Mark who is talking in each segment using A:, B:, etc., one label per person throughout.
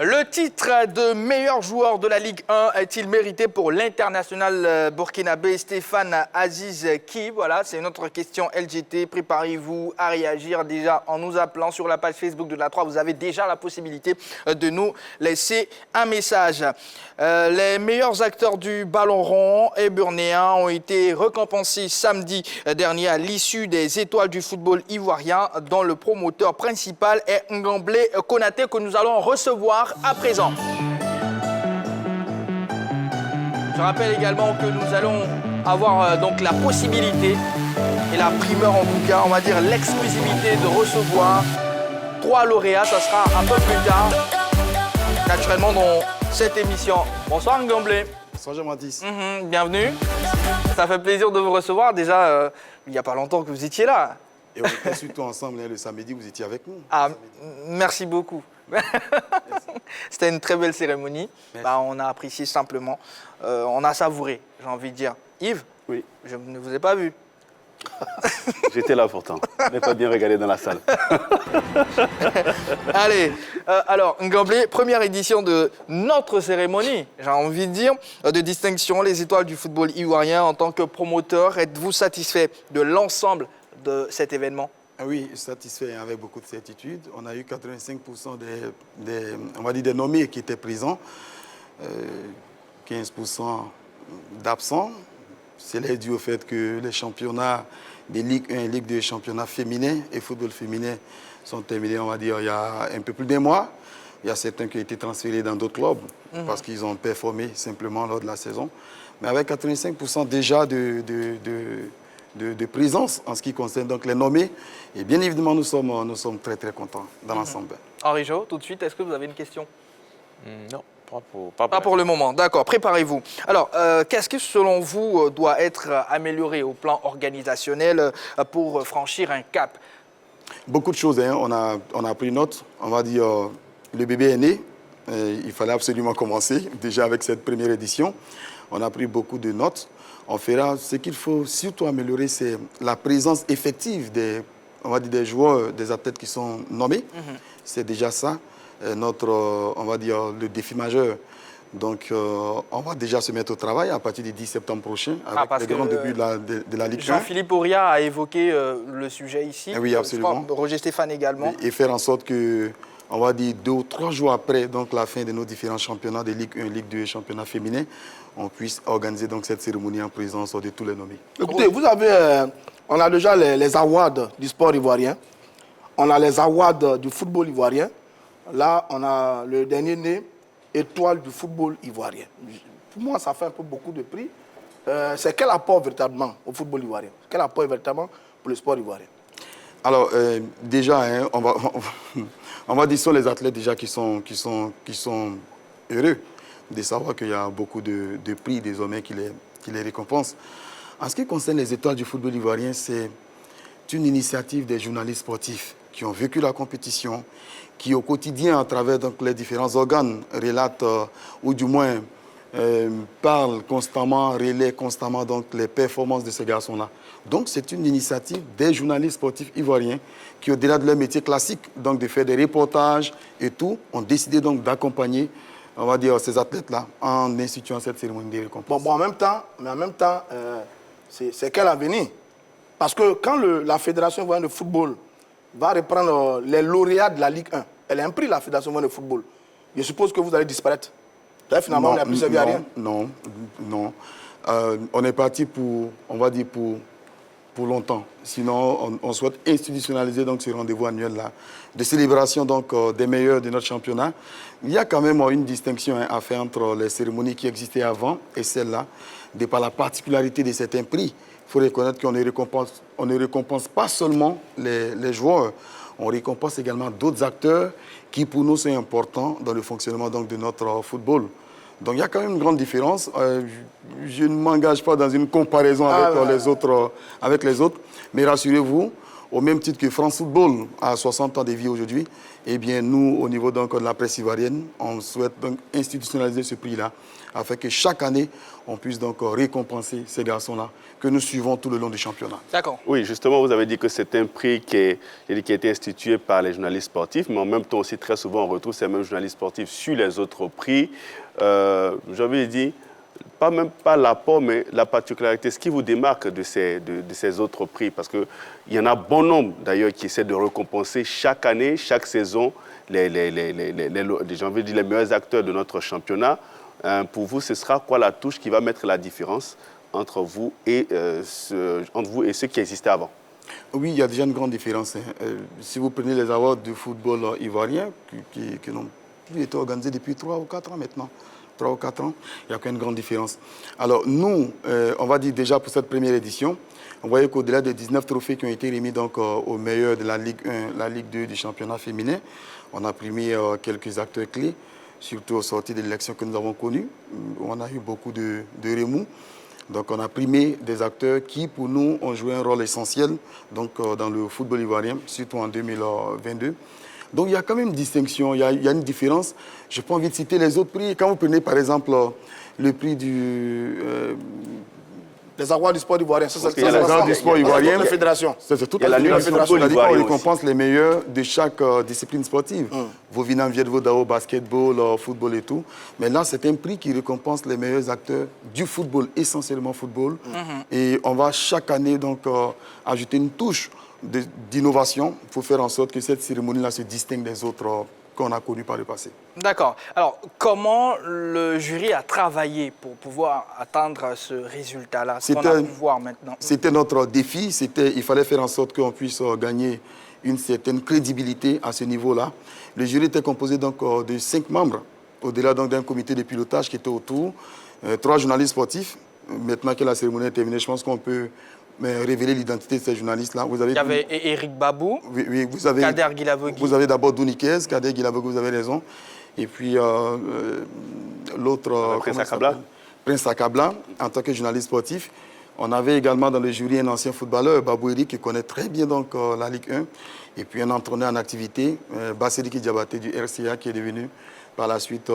A: Le titre de meilleur joueur de la Ligue 1 est-il mérité pour l'international burkinabé Stéphane Aziz Ki? Voilà, c'est notre question LGT. Préparez-vous à réagir déjà en nous appelant sur la page Facebook de la 3. Vous avez déjà la possibilité de nous laisser un message. Les meilleurs acteurs du ballon rond et burnéen ont été récompensés samedi dernier à l'issue des étoiles du football ivoirien, dont le promoteur principal est Ngamblé Konaté, que nous allons recevoir à présent. Je rappelle également que nous allons avoir donc la possibilité et la primeur en tout cas, on va dire l'exclusivité de recevoir 3 lauréats. Ça sera un peu plus tard, naturellement dans cette émission. Bonsoir Ngamblé.
B: Bonsoir Jean-Mathis.
A: Bienvenue. Ça fait plaisir de vous recevoir. Déjà, il n'y a pas longtemps que vous étiez là.
B: Et on était surtout ensemble le samedi, vous étiez avec nous.
A: Ah, merci beaucoup. C'était une très belle cérémonie. Bah, on a apprécié simplement. On a savouré, j'ai envie de dire. Yves,
C: oui.
A: Je ne vous ai pas vu.
C: J'étais là pourtant. Je n'ai pas bien regardé dans la salle.
A: Allez, alors Ngamblé, première édition de notre cérémonie, j'ai envie de dire, de distinction, les étoiles du football ivoirien. En tant que promoteur, êtes-vous satisfait de l'ensemble de cet événement?
B: Oui, satisfait avec beaucoup de certitude. On a eu 85% on va dire des nommés qui étaient présents, 15% d'absents. C'est dû au fait que les championnats des Ligue 1 et Ligue 2, championnats féminins et football féminin sont terminés, on va dire, il y a un peu plus d'un mois. Il y a certains qui ont été transférés dans d'autres clubs parce qu'ils ont performé simplement lors de la saison. Mais avec 85% déjà de présence en ce qui concerne donc les nommés. Et bien évidemment, nous sommes très très contents dans l'ensemble.
A: Henri Jo, tout de suite, est-ce que vous avez une question?
C: Non,
A: pas pour le moment. D'accord, préparez-vous. Alors, qu'est-ce qui, selon vous, doit être amélioré au plan organisationnel pour franchir un cap?
B: Beaucoup de choses. Hein. On a pris note. On va dire, le bébé est né. Il fallait absolument commencer, déjà avec cette première édition. On a pris beaucoup de notes. On fera ce qu'il faut surtout améliorer, c'est la présence effective on va dire des joueurs, des athlètes qui sont nommés. C'est déjà ça, on va dire, le défi majeur. Donc, on va déjà se mettre au travail à partir du 10 septembre prochain, avec les grands débuts de la Ligue 1.
A: Jean-Philippe Auria a évoqué le sujet ici.
B: Oui, absolument.
A: Roger Stéphane également.
B: Et faire en sorte que, on va dire 2 ou 3 jours après donc, la fin de nos différents championnats de Ligue 1, Ligue 2 et championnat féminin, on puisse organiser donc, cette cérémonie en présence de tous les nommés.
D: Écoutez, vous avez, on a déjà les awards du sport ivoirien, on a les awards du football ivoirien. Là, on a le dernier né, étoile du football ivoirien. Pour moi, ça fait un peu beaucoup de prix. C'est quel apport véritablement au football ivoirien? Quel apport véritablement pour le sport ivoirien?
B: Alors, déjà, hein, on va dire sur les athlètes déjà qui sont heureux de savoir qu'il y a beaucoup de prix désormais qui les récompensent. En ce qui concerne les étoiles du football ivoirien, c'est une initiative des journalistes sportifs qui ont vécu la compétition, qui au quotidien, à travers donc, les différents organes, relatent ou du moins parlent constamment, relaient constamment donc, les performances de ces garçons-là. Donc c'est une initiative des journalistes sportifs ivoiriens qui, au-delà de leur métier classique, donc de faire des reportages et tout, ont décidé donc d'accompagner, on va dire, ces athlètes-là en instituant cette cérémonie de récompense.
D: Bon, en même temps, c'est quel avenir? Parce que quand la Fédération ivoirienne de football va reprendre les lauréats de la Ligue 1, elle a un prix, la Fédération ivoirienne de football. Je suppose que vous allez disparaître. Là, finalement, on n'a plus servi à rien.
B: Non. On est parti pour, on va dire, pour longtemps. Sinon, on souhaite institutionnaliser donc, ce rendez-vous annuel-là de célébration donc, des meilleurs de notre championnat. Il y a quand même une distinction à faire entre les cérémonies qui existaient avant et celle-là, de par la particularité de certains prix. Il faut reconnaître qu'on ne récompense pas seulement les joueurs, on récompense également d'autres acteurs qui, pour nous, sont importants dans le fonctionnement donc, de notre football. Donc, il y a quand même une grande différence. Je ne m'engage pas dans une comparaison avec les autres, mais rassurez-vous, au même titre que France Football a 60 ans de vie aujourd'hui, eh bien, nous, au niveau donc, de la presse ivoirienne, on souhaite donc institutionnaliser ce prix-là, afin que chaque année, on puisse donc récompenser ces garçons-là que nous suivons tout le long du championnat.
A: D'accord.
C: Oui, justement, vous avez dit que c'est un prix qui a été institué par les journalistes sportifs, mais en même temps aussi, très souvent, on retrouve ces mêmes journalistes sportifs sur les autres prix. J'avais dit, même pas l'apport, mais la particularité, ce qui vous démarque de ces autres prix, parce qu'il y en a bon nombre, d'ailleurs, qui essaient de récompenser chaque année, chaque saison, les meilleurs acteurs de notre championnat. Pour vous, ce sera quoi la touche qui va mettre la différence entre vous et ceux qui existaient avant?
B: Oui, il y a déjà une grande différence. Si vous prenez les awards du football ivoirien, qui n'ont plus été organisés depuis 3 ou 4 ans maintenant, 3 ou 4 ans, il n'y a qu'une grande différence. Alors nous, on va dire déjà pour cette première édition, on voyait qu'au-delà des 19 trophées qui ont été remis donc, aux meilleurs de la Ligue 1, la Ligue 2 du championnat féminin, on a primé quelques acteurs clés, surtout aux sorties de l'élection que nous avons connues. On a eu beaucoup de remous. Donc on a primé des acteurs qui, pour nous, ont joué un rôle essentiel donc, dans le football ivoirien, surtout en 2022. Donc il y a quand même une distinction, il y a une différence. Je n'ai pas envie de citer les autres prix. Quand vous prenez par exemple le prix
D: Les awards du sport ivoirien,
B: les awards du sport ivoirien,
D: la fédération.
B: C'est toute
C: la
B: fédération.
C: fédération.
B: On récompense les meilleurs de chaque discipline sportive. Vos Vinam Viedvo Dao, basketball, football et tout. Mais là, c'est un prix qui récompense les meilleurs acteurs du football, essentiellement football. Et on va chaque année donc ajouter une touche d'innovation pour faire en sorte que cette cérémonie-là se distingue des autres qu'on a connus par le passé.
A: D'accord. Alors, comment le jury a travaillé pour pouvoir atteindre ce résultat-là, ce qu'on a pu voir maintenant?
B: C'était notre défi. Il fallait faire en sorte qu'on puisse gagner une certaine crédibilité à ce niveau-là. Le jury était composé donc de 5 membres, au-delà d'un comité de pilotage qui était autour, 3 journalistes sportifs. Maintenant que la cérémonie est terminée, je pense qu'on peut révéler l'identité de ces journalistes-là.
A: Il y avait Eric Babou,
B: oui, vous avez,
A: Kader Guilavogui.
B: Vous avez d'abord Dounikez, Kader Guilavogui, vous avez raison. Et puis l'autre...
C: Prince Akabla.
B: Prince Akabla, en tant que journaliste sportif. On avait également dans le jury un ancien footballeur, Babou Eric, qui connaît très bien donc, la Ligue 1. Et puis un entraîneur en activité, Bassediki Diabaté du RCA, qui est devenu par la suite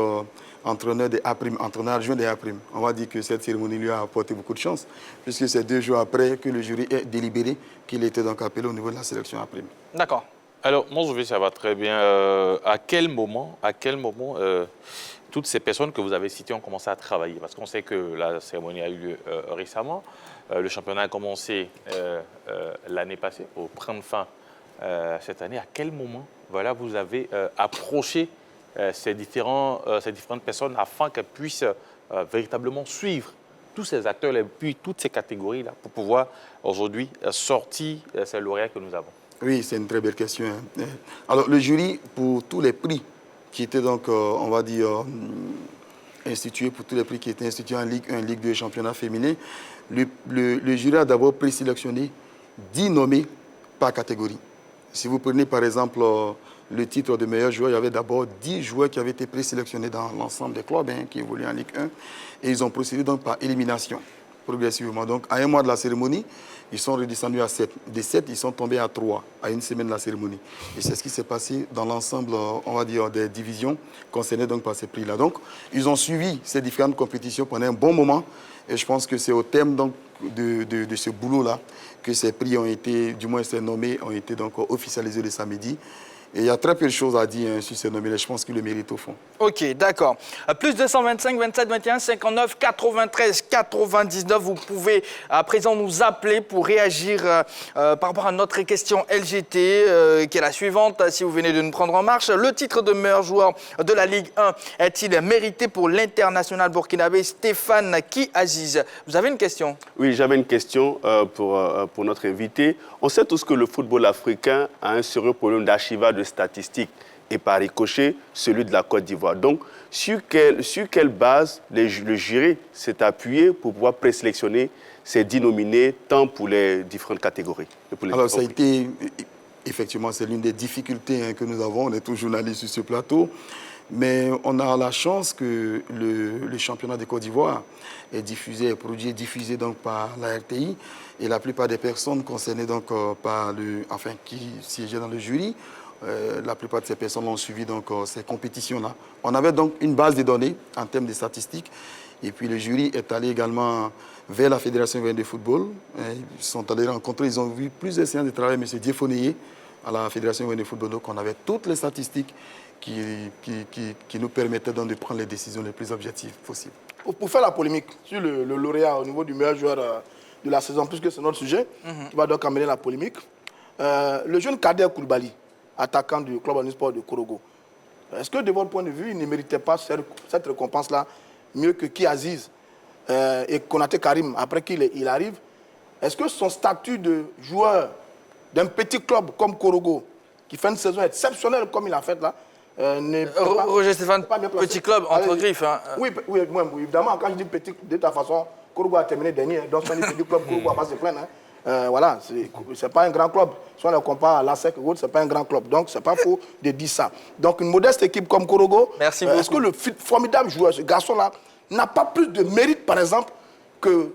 B: entraîneur des A-Prime, entraîneur adjoint des A-Prime. On va dire que cette cérémonie lui a apporté beaucoup de chance, puisque c'est 2 jours après que le jury ait délibéré qu'il était donc appelé au niveau de la sélection A-Prime.
A: D'accord.
E: Alors, moi, je veux savoir très bien à quel moment toutes ces personnes que vous avez citées ont commencé à travailler. Parce qu'on sait que la cérémonie a eu lieu récemment. Le championnat a commencé l'année passée, pour prendre fin cette année. À quel moment vous avez approché ces différentes personnes afin qu'elles puissent véritablement suivre tous ces acteurs et puis toutes ces catégories-là pour pouvoir aujourd'hui sortir ces lauréats que nous avons?
B: Oui, c'est une très belle question. Alors, le jury, pour tous les prix qui étaient donc, on va dire, institués, pour tous les prix qui étaient institués en Ligue 1, Ligue 2 et championnat féminin, le jury a d'abord présélectionné 10 nommés par catégorie. Si vous prenez par exemple le titre de meilleur joueur, il y avait d'abord 10 joueurs qui avaient été présélectionnés dans l'ensemble des clubs qui évoluaient en Ligue 1. Et ils ont procédé donc par élimination, progressivement. Donc, à un mois de la cérémonie, ils sont redescendus à 7. Des 7, ils sont tombés à 3, à une semaine de la cérémonie. Et c'est ce qui s'est passé dans l'ensemble, on va dire, des divisions concernées donc par ces prix-là. Donc, ils ont suivi ces différentes compétitions pendant un bon moment. Et je pense que c'est au terme donc, de ce boulot-là que ces prix ont été, du moins ces nommés, ont été donc officialisés le samedi. Et il y a très peu de choses à dire sur ces nommés-là. Je pense qu'ils le méritent au fond.
A: Ok, d'accord. Plus 225 27 21 59 93 99. Vous pouvez à présent nous appeler pour réagir par rapport à notre question LGT, qui est la suivante, si vous venez de nous prendre en marche. Le titre de meilleur joueur de la Ligue 1 est-il mérité pour l'international burkinabé Stéphane Aziz? Vous avez une question?
C: Oui, j'avais une question pour notre invité. On sait tous que le football africain a un sérieux problème d'archivage de statistiques et par ricochet, celui de la Côte d'Ivoire. Donc, sur quelle base le jury s'est appuyé pour pouvoir présélectionner ces 10 nominés, tant pour les différentes catégories?
B: Alors, ça a été, effectivement, c'est l'une des difficultés que nous avons. On est tous journalistes sur ce plateau. Mais on a la chance que le championnat de Côte d'Ivoire est diffusé, produit et diffusé donc par la RTI. Et la plupart des personnes concernées donc, qui siégeaient dans le jury, la plupart de ces personnes ont suivi donc, ces compétitions-là. On avait donc une base de données en termes de statistiques. Et puis le jury est allé également vers la Fédération ivoirienne de football. Ils sont allés rencontrer, ils ont vu plusieurs séances de travail, M. Diéfoneye, à la Fédération ivoirienne de football. Donc on avait toutes les statistiques qui nous permettaient donc de prendre les décisions les plus objectives possibles.
D: Pour faire la polémique sur le lauréat au niveau du meilleur joueur de la saison, puisque c'est notre sujet, qui va donc amener la polémique, le jeune Kader Koulibaly, attaquant du club omnisport de Korogo, est-ce que de votre point de vue, il ne méritait pas cette récompense-là mieux que Ki Aziz et Konaté Karim après qu'il arrive? Est-ce que son statut de joueur d'un petit club comme Korogo, qui fait une saison exceptionnelle comme il a fait là,
A: Roger Stéphane, petit club entre griffes. Hein.
D: Oui, évidemment, quand je dis petit, de toute façon, Korogo a terminé dernier, donc si on dit petit club, Korogo va pas se plaindre. Voilà, c'est pas un grand club. Si on le compare à l'ASEC, c'est pas un grand club. Donc, c'est pas faux de dire ça. Donc, une modeste équipe comme Korogo, est-ce que le formidable joueur, ce garçon-là, n'a pas plus de mérite, par exemple, que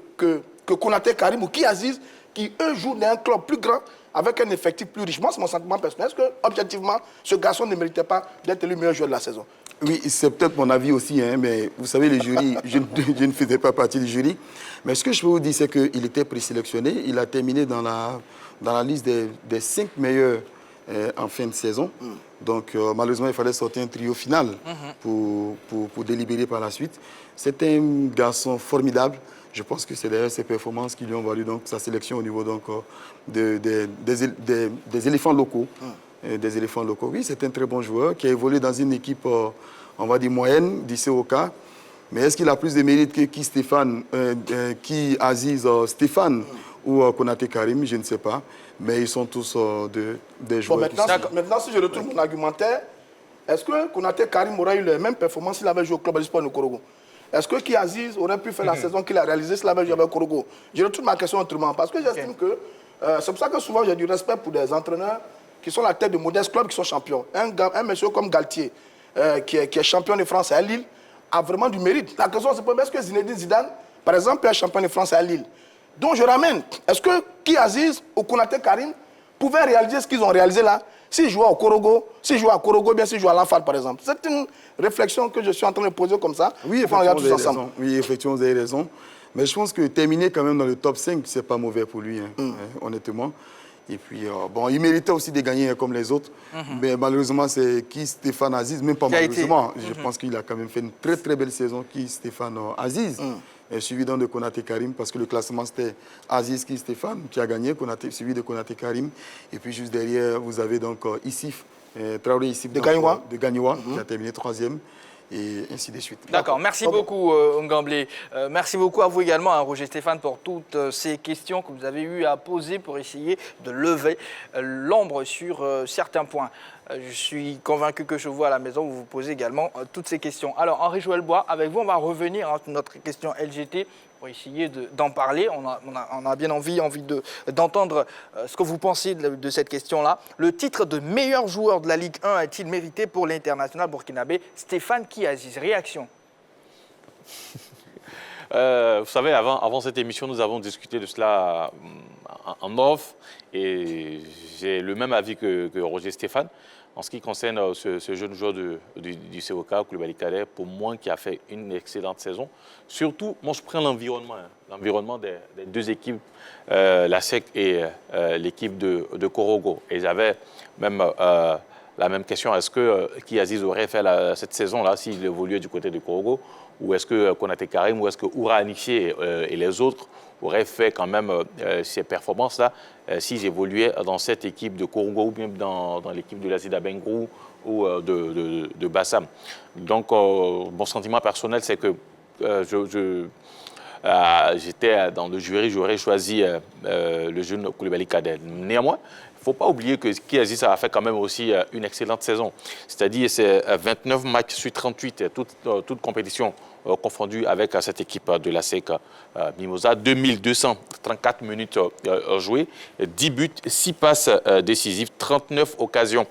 D: Konaté Karim ou Ki Aziz, qui, eux, jouent dans un club plus grand, avec un effectif plus riche? Moi, c'est mon sentiment personnel. Est-ce que, objectivement, ce garçon ne méritait pas d'être élu meilleur joueur de la saison?
B: Oui, c'est peut-être mon avis aussi, hein, mais vous savez, le jury, je ne faisais pas partie du jury. Mais ce que je peux vous dire, c'est qu'il était présélectionné. Il a terminé dans la liste des 5 meilleurs en fin de saison. Donc, malheureusement, il fallait sortir un trio final pour délibérer par la suite. C'était un garçon formidable. Je pense que c'est d'ailleurs ses performances qui lui ont valu donc, sa sélection au niveau donc, des éléphants locaux. Des éléphants locaux. Oui, c'est un très bon joueur qui a évolué dans une équipe, on va dire, moyenne, du COK. Mais est-ce qu'il a plus de mérite que Ki Aziz Stéphane ou Konaté Karim? Je ne sais pas. Mais ils sont tous des joueurs.
D: Bon, maintenant, si je retourne mon argumentaire, est-ce que Konaté Karim aurait eu les mêmes performances s'il avait joué au club de sport de Korogo? Est-ce que Ki Aziz aurait pu faire la saison qu'il a réalisée s'il avait joué avec Korogo? Je retourne ma question autrement. Parce que j'estime que c'est pour ça que souvent j'ai du respect pour des entraîneurs qui sont à la tête de modestes clubs qui sont champions. Un monsieur comme Galtier, qui est champion de France à Lille, a vraiment du mérite. La question, c'est est-ce que Zinedine Zidane, par exemple, est champion de France à Lille? Donc je ramène, est-ce que Ki Aziz ou Konaté Karim pouvaient réaliser ce qu'ils ont réalisé là, s'ils jouaient au Korogo, bien s'ils jouaient à l'Anfal, par exemple? C'est une réflexion que je suis en train de poser comme ça.
B: Oui, effectivement, vous avez raison. Mais je pense que terminer quand même dans le top 5, c'est pas mauvais pour lui, honnêtement. Et puis, bon, il méritait aussi de gagner comme les autres. Mais malheureusement, c'est Ki Stéphane Aziz, même pas malheureusement. Je pense qu'il a quand même fait une très très belle saison, Ki Stéphane Aziz. Suivi donc de Konaté Karim, parce que le classement c'était Aziz Ki Stéphane qui a gagné, suivi de Konaté Karim. Et puis juste derrière, vous avez donc Issif, Traoré Issif de Gagnoua, qui a terminé 3e. Et ainsi de suite.
A: D'accord, merci beaucoup Ngamblé. Merci beaucoup à vous également, Roger Stéphane, pour toutes ces questions que vous avez eu à poser pour essayer de lever l'ombre sur certains points. Je suis convaincu que je vois à la maison, vous vous posez également toutes ces questions. Alors, Henri Joël Bois, avec vous, on va revenir à notre question LGT pour essayer d'en parler. On a bien envie d'entendre ce que vous pensez de cette question-là. Le titre de meilleur joueur de la Ligue 1 a-t-il mérité pour l'international burkinabé Stéphane Ki Aziz? Réaction.
E: Vous savez, avant cette émission, nous avons discuté de cela en off et j'ai le même avis que Roger Stéphane. En ce qui concerne ce jeune joueur du COK, Koulibaly Kader, pour moi, qui a fait une excellente saison. Surtout, moi, je prends l'environnement des deux équipes, la SEC et l'équipe de Korogo. Et j'avais même la même question, est-ce que Ki Aziz aurait fait cette saison-là s'il évoluait du côté de Korogo? Ou est-ce que Konaté Karim, ou est-ce que Oura Aniché et les autres auraient fait quand même ces performances-là s'ils évoluaient dans cette équipe de Korogo ou bien dans l'équipe de l'Azida Bengrou ou de Bassam. Donc, mon sentiment personnel, c'est que j'étais dans le jury, j'aurais choisi le jeune Koulibaly Kader. Néanmoins, il ne faut pas oublier que Ki Aziz a fait quand même aussi une excellente saison. C'est-à-dire, c'est 29 matchs sur 38, toutes compétitions confondu avec cette équipe de la SEC Mimosa. 2234 minutes jouées, 10 buts, 6 passes décisives, 39 occasions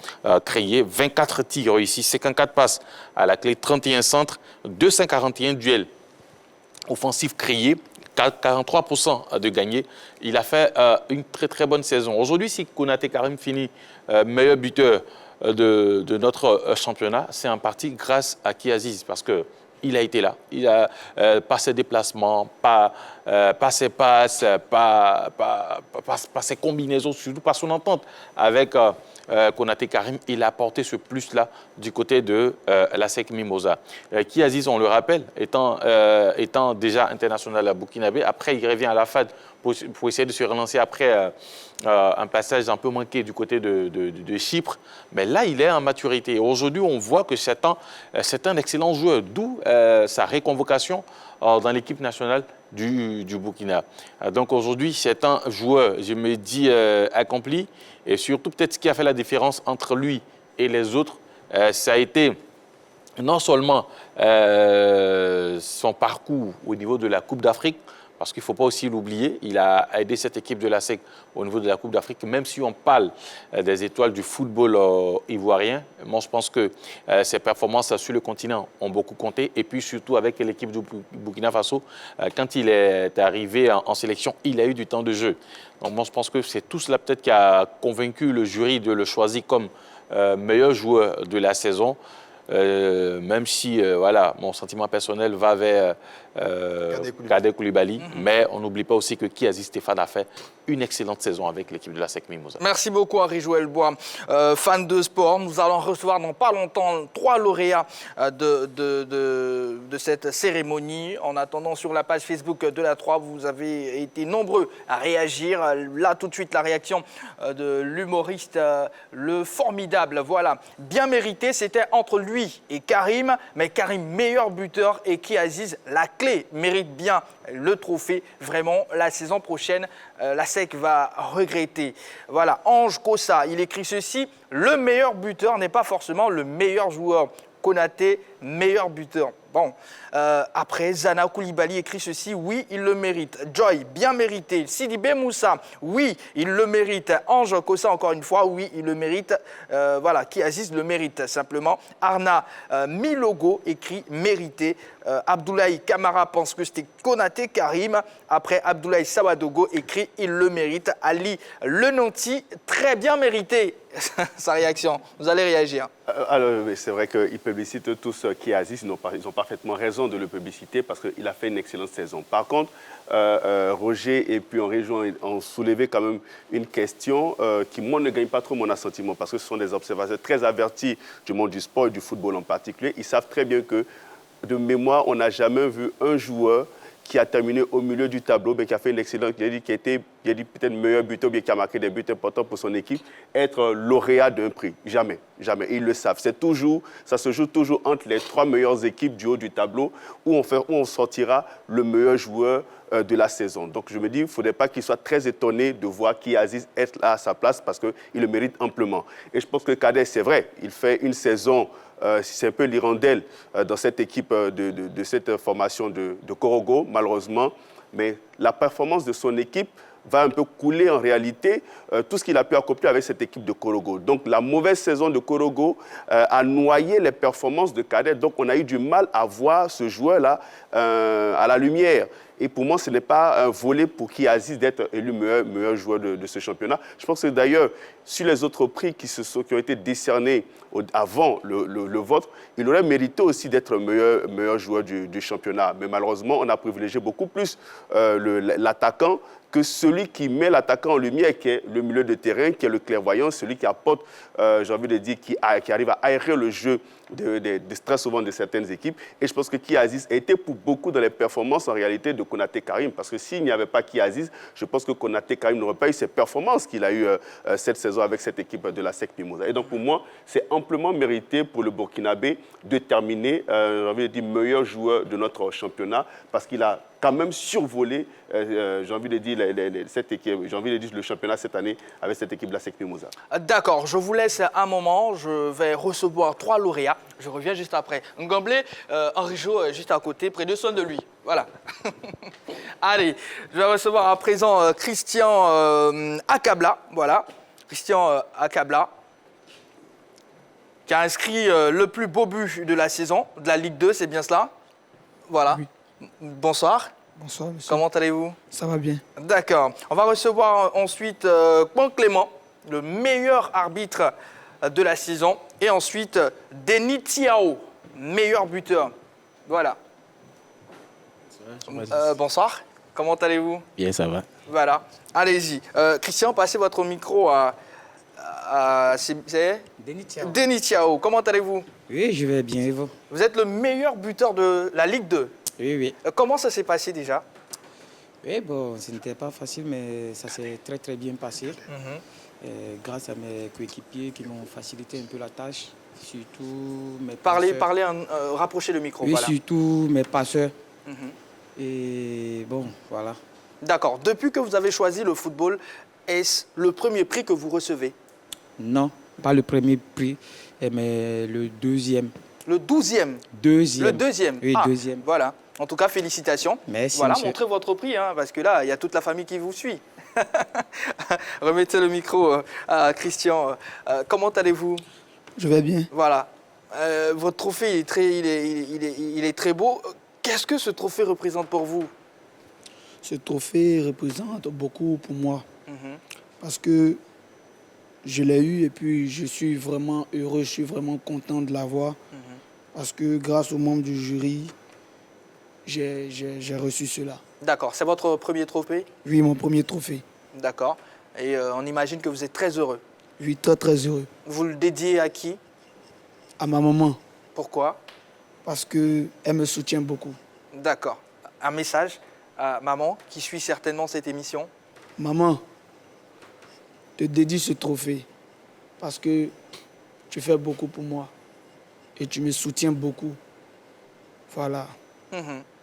E: créées, 24 tirs réussis, 54 passes à la clé, 31 centres, 241 duels offensifs créés, 43% de gagnés. Il a fait une très très bonne saison. Aujourd'hui, si Konaté Karim finit meilleur buteur de notre championnat, c'est en partie grâce à Ki Aziz, parce qu'il a été là. Il a pas ses déplacements, pas ses passes, pas ses combinaisons, surtout pas son entente avec Konaté Karim. Il a apporté ce plus-là du côté de la SEC Mimosa. Ki Aziz, on le rappelle, étant déjà international à Burkinabé, après il revient à la FAD pour essayer de se relancer après un passage un peu manqué du côté de Chypre. Mais là, il est en maturité. Aujourd'hui, on voit que c'est un excellent joueur, d'où sa réconvocation dans l'équipe nationale du Burkina. Donc aujourd'hui, c'est un joueur, je me dis, accompli. Et surtout, peut-être ce qui a fait la différence entre lui et les autres, ça a été non seulement son parcours au niveau de la Coupe d'Afrique, parce qu'il ne faut pas aussi l'oublier, il a aidé cette équipe de la SEC au niveau de la Coupe d'Afrique, même si on parle des étoiles du football ivoirien. Moi, je pense que ses performances sur le continent ont beaucoup compté. Et puis surtout avec l'équipe du Burkina Faso, quand il est arrivé en sélection, il a eu du temps de jeu. Donc moi, je pense que c'est tout cela peut-être qui a convaincu le jury de le choisir comme meilleur joueur de la saison. Même si voilà, mon sentiment personnel va vers Kadé Koulibaly, mais on n'oublie pas aussi que Ki Aziz Stéphane a fait une excellente saison avec l'équipe de la SEC Mimosa.
A: Merci beaucoup Henri-Joël Bois, fan de sport. Nous allons recevoir dans pas longtemps 3 lauréats de cette cérémonie. En attendant, sur la page Facebook de la 3, vous avez été nombreux à réagir. Là, tout de suite, la réaction de l'humoriste, le formidable, voilà, bien mérité. C'était entre lui et Karim, mais Karim meilleur buteur et Ki Aziz la clé, mérite bien le trophée. Vraiment, la saison prochaine, la SEC va regretter. Voilà, Ange Kossa, il écrit ceci: le meilleur buteur n'est pas forcément le meilleur joueur. Konaté, meilleur buteur. Bon, après, Zana Koulibaly écrit ceci: oui, il le mérite. Joy, bien mérité. Sidibé Moussa, oui, il le mérite. Ange Kossa, encore une fois, oui, il le mérite. Voilà, Ki Aziz le mérite simplement. Arna Milogo écrit mérité. Abdoulaye Kamara pense que c'était Konaté Karim. Après, Abdoulaye Sawadogo écrit il le mérite. Ali Lenanti, très bien mérité. Sa réaction, vous allez réagir.
C: Alors, c'est vrai qu'ils publicitent tous Ki Aziz, ils ont parfaitement raison de le publiciter parce qu'il a fait une excellente saison. Par contre, Roger et puis Henri ont soulevé quand même une question qui, moi, ne gagne pas trop mon assentiment parce que ce sont des observateurs très avertis du monde du sport et du football en particulier. Ils savent très bien que, de mémoire, on n'a jamais vu un joueur qui a terminé au milieu du tableau, mais qui a fait une excellente, qui a dit peut-être meilleur buteur, bien qui a marqué des buts importants pour son équipe, être lauréat d'un prix. Jamais, jamais. Ils le savent. Ça se joue toujours entre les 3 meilleures équipes du haut du tableau où on sortira le meilleur joueur de la saison. Donc je me dis, il ne faudrait pas qu'il soit très étonné de voir Ki Aziz être là à sa place parce qu'il le mérite amplement. Et je pense que Kadé, c'est vrai, il fait une saison, c'est un peu l'hirondelle dans cette équipe de cette formation de Korogo, malheureusement. Mais la performance de son équipe va un peu couler en réalité tout ce qu'il a pu accomplir avec cette équipe de Korogo. Donc la mauvaise saison de Korogo a noyé les performances de Kadé. Donc on a eu du mal à voir ce joueur-là à la lumière. Et pour moi, ce n'est pas un volet pour Ki Aziz d'être élu meilleur joueur de ce championnat. Je pense que d'ailleurs, sur les autres prix qui ont été décernés avant le vôtre, il aurait mérité aussi d'être meilleur joueur du championnat. Mais malheureusement, on a privilégié beaucoup plus l'attaquant que celui qui met l'attaquant en lumière, qui est le milieu de terrain, qui est le clairvoyant, celui qui apporte, j'ai envie de dire, qui arrive à aérer le jeu très souvent de certaines équipes. Et je pense que Ki Aziz a été pour beaucoup dans les performances en réalité de Konaté Karim. Parce que s'il n'y avait pas Ki Aziz, je pense que Konaté Karim n'aurait pas eu ces performances qu'il a eues cette saison avec cette équipe de la SEC Mimosa. Et donc pour moi, c'est amplement mérité pour le Burkinabé de terminer, j'ai envie de dire, meilleur joueur de notre championnat parce qu'il a quand même survolé, j'ai envie de dire, cette équipe, j'ai envie de dire le championnat cette année avec cette équipe de la SEC Mimosa.
A: D'accord, je vous laisse un moment. Je vais recevoir 3 lauréats. Je reviens juste après. Ngamblé, Henri Jo, juste à côté, prenez soin de lui. Voilà. Allez, je vais recevoir à présent Christian Akabla. Voilà, Christian Akabla, qui a inscrit le plus beau but de la saison, de la Ligue 2, c'est bien cela? Voilà.
F: Oui.
A: Bonsoir.
F: Bonsoir, monsieur.
A: Comment allez-vous?
F: Ça va bien.
A: D'accord. On va recevoir ensuite Juan Clément, le meilleur arbitre de la saison. Et ensuite, Denis Tiao, meilleur buteur. Voilà. Bonsoir. Comment allez-vous?
G: Bien, ça va.
A: Voilà. Allez-y. Christian, passez votre micro à Denis Tiao. Comment allez-vous?
G: Oui, je vais bien, et vous?
A: Vous êtes le meilleur buteur de la Ligue 2.
G: Oui, oui.
A: Comment ça s'est passé déjà?
G: Oui, bon, ce n'était pas facile, mais ça s'est très, très bien passé. Grâce à mes coéquipiers qui m'ont facilité un peu la tâche, surtout mes passeurs.
A: Rapprochez le micro.
G: Oui,
A: Voilà.
G: surtout mes passeurs. Et bon, voilà.
A: D'accord. Depuis que vous avez choisi le football, est-ce le premier prix que vous recevez?
G: Non, pas le premier prix, mais le deuxième.
A: Le 12e?
G: Deuxième.
A: Le deuxième?
G: Oui, deuxième.
A: Voilà. En tout cas, félicitations.
G: Merci,
A: voilà,
G: monsieur.
A: montrez votre prix, hein, parce que là, il y a toute la famille qui vous suit. Remettez le micro à Christian. Comment allez-vous?
F: Je vais bien.
A: Voilà. Votre trophée, il est très beau. Qu'est-ce que ce trophée représente pour vous?
F: Ce trophée représente beaucoup pour moi. Parce que je l'ai eu et puis je suis vraiment heureux, je suis vraiment content de l'avoir. Parce que grâce aux membres du jury, j'ai reçu cela.
A: D'accord. C'est votre premier trophée?
F: Oui, mon premier trophée.
A: D'accord. Et on imagine que vous êtes très heureux.
F: Oui, très très heureux.
A: Vous le dédiez à qui?
F: À ma maman,
A: Pourquoi?
F: parce qu'elle me soutient beaucoup.
A: D'accord. Un message à maman qui suit certainement cette émission?
F: Maman, je te dédie ce trophée parce que tu fais beaucoup pour moi et tu me soutiens beaucoup. Voilà.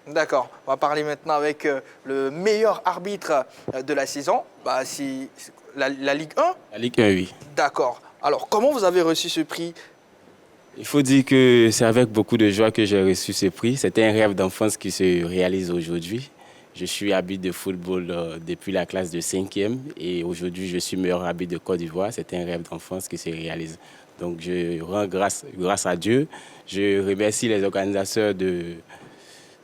A: D'accord. On va parler maintenant avec le meilleur arbitre de la saison. Bah, c'est la Ligue 1.
G: La Ligue 1, oui.
A: D'accord. Alors, comment vous avez reçu ce prix?
G: Il faut dire que c'est avec beaucoup de joie que j'ai reçu ce prix. C'était un rêve d'enfance qui se réalise aujourd'hui. Je suis arbitre de football depuis la classe de 5e et aujourd'hui je suis meilleur arbitre de Côte d'Ivoire. C'est un rêve d'enfance qui se réalise. Donc je rends grâce à Dieu. Je remercie les organisateurs de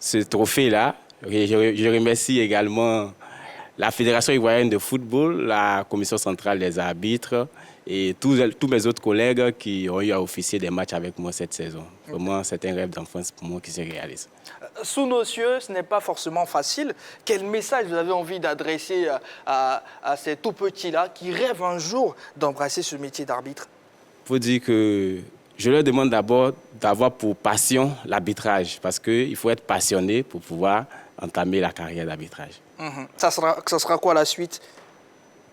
G: ce trophée-là. Je remercie également la Fédération ivoirienne de football, la Commission centrale des arbitres et tous mes autres collègues qui ont eu à officier des matchs avec moi cette saison. Vraiment, c'est un rêve d'enfance pour moi qui se réalise.
A: Sous nos cieux, ce n'est pas forcément facile. Quel message vous avez envie d'adresser à ces tout petits-là qui rêvent un jour d'embrasser ce métier d'arbitre?
G: Il faut dire que je leur demande d'abord d'avoir pour passion l'arbitrage parce qu'il faut être passionné pour pouvoir entamer la carrière d'arbitrage.
A: Ça sera quoi la suite?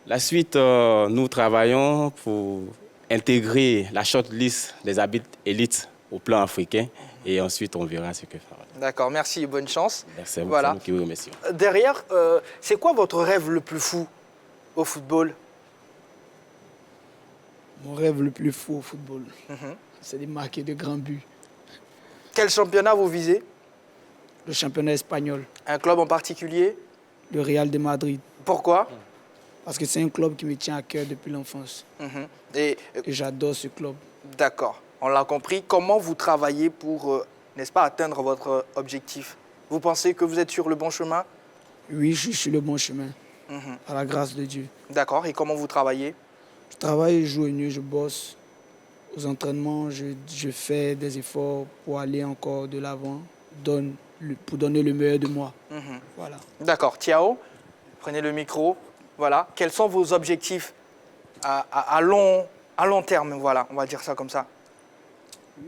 G: La suite, nous travaillons pour intégrer la shortlist des arbitres élites au plan africain et ensuite on verra ce que fera.
A: D'accord, merci et bonne chance.
G: Merci à vous,
A: Voilà.
G: c'est nous qui vous remercions.
A: Derrière, c'est quoi votre rêve le plus fou au football?
F: Mon rêve le plus fou au football, c'est de marquer de grands buts.
A: Quel championnat vous visez?
F: Le championnat espagnol,
A: Un club en particulier?
F: le Real de Madrid.
A: Pourquoi?
F: Parce que c'est un club qui me tient à cœur depuis l'enfance.
A: Et
F: Et j'adore ce club.
A: d'accord, on l'a compris. Comment vous travaillez pour, n'est-ce pas, atteindre votre objectif? Vous pensez que vous êtes sur le bon chemin?
F: Oui, je suis sur le bon chemin, à la grâce de Dieu.
A: D'accord, et comment vous travaillez?
F: Je travaille jour et nuit, je bosse. Aux entraînements, je fais des efforts pour aller encore de l'avant, pour donner le meilleur de moi. Voilà.
A: D'accord, Tiao, prenez le micro. Voilà, quels sont vos objectifs à long terme? Voilà, on va dire ça comme ça.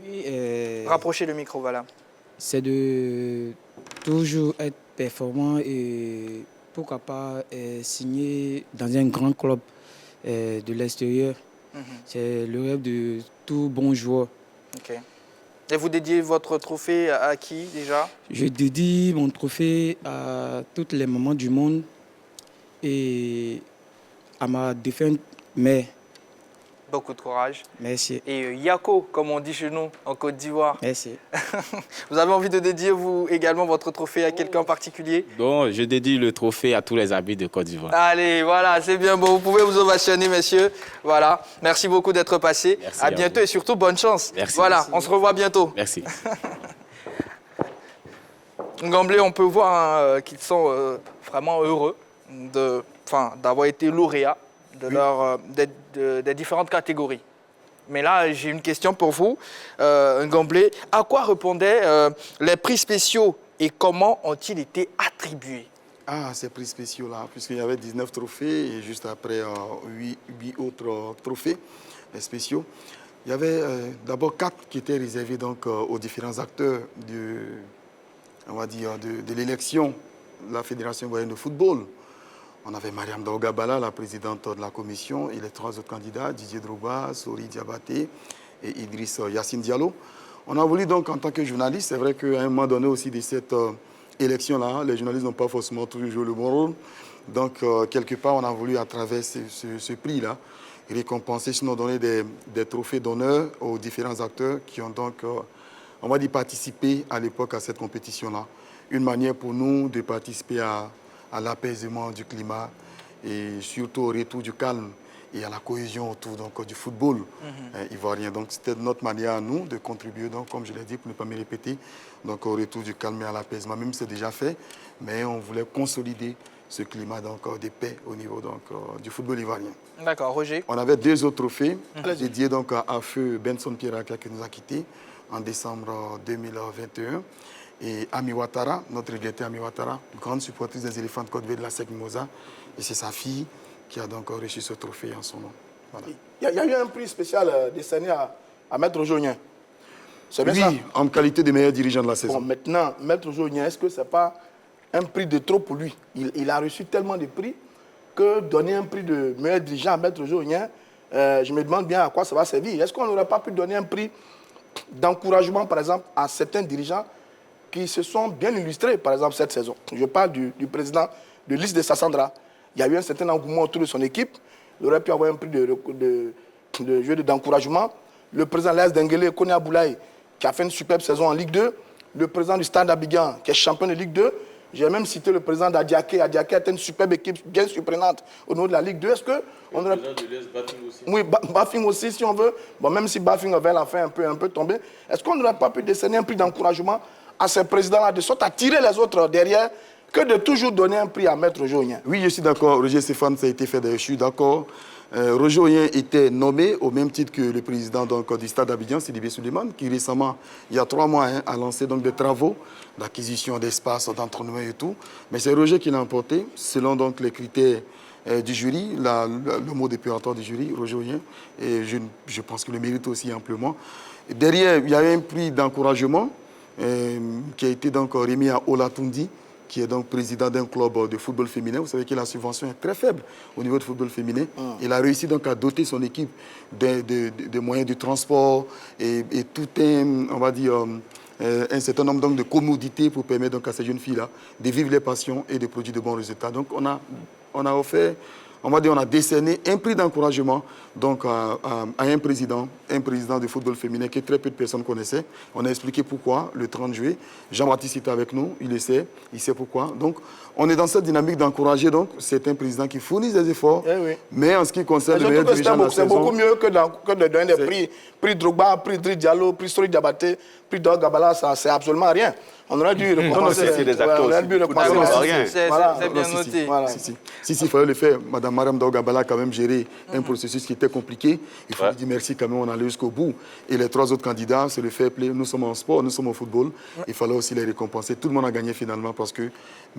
G: Oui,
A: Rapprochez le micro, voilà.
G: c'est de toujours être performant et pourquoi pas signer dans un grand club de l'extérieur. C'est le rêve de tout bon joueur.
A: Ok. Et vous dédiez votre trophée à qui déjà?
F: Je dédie mon trophée à toutes les mamans du monde et à ma défunte mère.
A: Beaucoup de courage.
F: Merci.
A: Et Yako, comme on dit chez nous, en Côte d'Ivoire.
F: Merci.
A: Vous avez envie de dédier, vous, également votre trophée à quelqu'un en particulier?
G: Bon, je dédie le trophée à tous les habits de Côte d'Ivoire.
A: Allez, voilà, c'est bien bon. Vous pouvez vous ovationner, messieurs. Voilà. Merci beaucoup d'être passé.
G: Merci
A: à
G: à
A: bientôt
G: vous.
A: et surtout, bonne chance.
G: Merci.
A: Voilà,
G: Merci.
A: on se revoit bientôt.
G: Merci.
A: Gamblé, on peut voir hein, qu'ils sont vraiment heureux d'avoir été lauréats des différentes catégories. Mais là, j'ai une question pour vous, Gamblé. À quoi répondaient les prix spéciaux et comment ont-ils été attribués?
B: Ah, ces prix spéciaux-là, puisqu'il y avait 19 trophées et juste après 8 autres trophées spéciaux. Il y avait d'abord 4 qui étaient réservés donc, aux différents acteurs de l'élection de la Fédération ivoirienne de football. On avait Mariam Daougabala, la présidente de la commission, et les 3 autres candidats, Didier Drogba, Sori Diabaté et Idriss Yassine Diallo. On a voulu donc, en tant que journaliste, c'est vrai qu'à un moment donné aussi de cette élection-là, les journalistes n'ont pas forcément toujours joué le bon rôle. Donc, quelque part, on a voulu, à travers ce prix-là, récompenser, sinon donner des trophées d'honneur aux différents acteurs qui ont donc, on va dire, participé à l'époque à cette compétition-là. Une manière pour nous de participer à l'apaisement du climat et surtout au retour du calme et à la cohésion autour donc, du football ivoirien. Donc c'était notre manière à nous de contribuer, donc, comme je l'ai dit, pour ne pas me répéter, donc, au retour du calme et à l'apaisement. Même si c'est déjà fait, mais on voulait consolider ce climat donc, de paix au niveau donc, du football ivoirien.
A: D'accord, Roger.
B: On avait 2 autres trophées dédiés donc, à feu Benson Pierraka qui nous a quittés en décembre 2021. Et Ami Ouattara, notre regretté Ami Ouattara, grande supportrice des éléphants de Côte d'Ivoire de la SEC Mimosa. Et c'est sa fille qui a donc reçu ce trophée en son nom. Voilà.
D: Il y a eu un prix spécial décerné à Maître Jognien. C'est bien ça?
B: Oui, en qualité de meilleur dirigeant de la saison.
D: Bon, maintenant, Maître Jognien, est-ce que ce n'est pas un prix de trop pour lui? Il a reçu tellement de prix que donner un prix de meilleur dirigeant à Maître Jognien, je me demande bien à quoi ça va servir. Est-ce qu'on n'aurait pas pu donner un prix d'encouragement, par exemple, à certains dirigeants qui se sont bien illustrés, par exemple, cette saison? Je parle du président de l'Is de Sassandra. Il y a eu un certain engouement autour de son équipe. Il aurait pu avoir un prix de jeu d'encouragement. Le président Léas Denguele, Kone Aboulaye, qui a fait une superbe saison en Ligue 2. Le président du Stade Abidjan, qui est champion de Ligue 2. J'ai même cité le président d'Adiaké. Adiaké était une superbe équipe bien surprenante au niveau de la Ligue 2. Est-ce que on aurait... Le président de l'Est, Bafing aussi. Oui, Bafing aussi, si on veut. Bon, même si Bafing avait la fin un peu tombée. Est-ce qu'on n'aurait pas pu décerner un prix d'encouragement à ces présidents-là, de sorte à tirer les autres derrière, que de toujours donner un prix à Maître Jognien?
B: Oui, je suis d'accord. Roger Stéphane, ça a été fait d'ailleurs, je suis d'accord. Roger Jognien était nommé au même titre que le président donc, du Stade Abidjan, Sidibé Souleymane, qui récemment, il y a 3 mois, a lancé donc, des travaux d'acquisition d'espace, d'entraînement et tout. Mais c'est Roger qui l'a emporté, selon donc, les critères du jury, le mot dépuratoire du jury, Roger Jognien. Et je pense qu'il le mérite aussi amplement. Et derrière, il y a un prix d'encouragement qui a été donc remis à Ola Tundi, qui est donc président d'un club de football féminin. Vous savez que la subvention est très faible au niveau du football féminin. Il a réussi donc à doter son équipe de moyens de transport et tout on va dire, un certain nombre donc, de commodités pour permettre donc, à ces jeunes filles-là de vivre les passions et de produire de bons résultats. Donc on a offert, on va dire, on a décerné un prix d'encouragement donc à un président de football féminin que très peu de personnes connaissaient. On a expliqué pourquoi le 30 juillet. Jean-Baptiste était avec nous, il le sait, il sait pourquoi. Donc on est dans cette dynamique d'encourager donc certains présidents qui fournissent des efforts. Mais en ce qui concerne le meilleur dirigeant de la saison,
D: c'est beaucoup mieux que de donner des prix. Prix Drogba, prix Idriss Diallo, prix Sori Diabaté, prix Daougabala, ça c'est absolument rien. On aurait dû récompenser.
C: C'est des acteurs aussi.
A: C'est bien noté.
B: Voilà. Si, il fallait le faire. Madame Mariam Daougabala a quand même géré un processus qui était compliqué. Il faut lui dire merci quand même, on allait jusqu'au bout. Et les 3 autres candidats, c'est le fair play. Nous sommes en sport, nous sommes au football. Il fallait aussi les récompenser. Tout le monde a gagné finalement parce que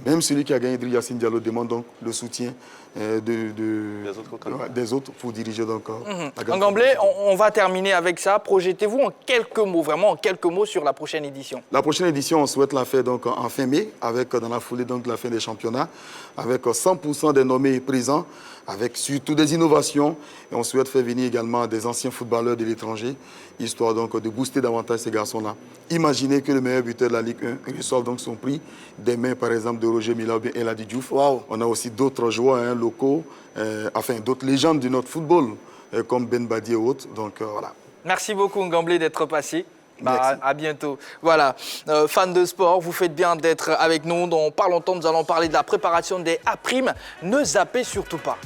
B: même celui qui a gagné, Idriss Yassine Diallo, demande donc le soutien des autres pour diriger donc la grande
A: Gamblé, on va terminer avec ça. Projetez-vous en quelques mots, vraiment en quelques mots sur la prochaine édition.
B: La prochaine édition, on souhaite la faire donc en fin mai, avec dans la foulée donc la fin des championnats, avec 100% des nommés présents avec surtout des innovations. Et on souhaite faire venir également des anciens footballeurs de l'étranger, histoire donc de booster davantage ces garçons-là. Imaginez que le meilleur buteur de la Ligue 1 reçoive donc son prix des mains, par exemple, de Roger Mila ou bien Elhadji Diouf.
D: Wow.
B: On a aussi d'autres joueurs locaux, d'autres légendes de notre football, comme Ben Badi et autres. Donc voilà.
A: Merci beaucoup Ngamblé d'être passé.
B: Merci.
A: À bientôt. Voilà, fans de sport, vous faites bien d'être avec nous. Dans pas longtemps, nous allons parler de la préparation des A'. Ne zappez surtout pas.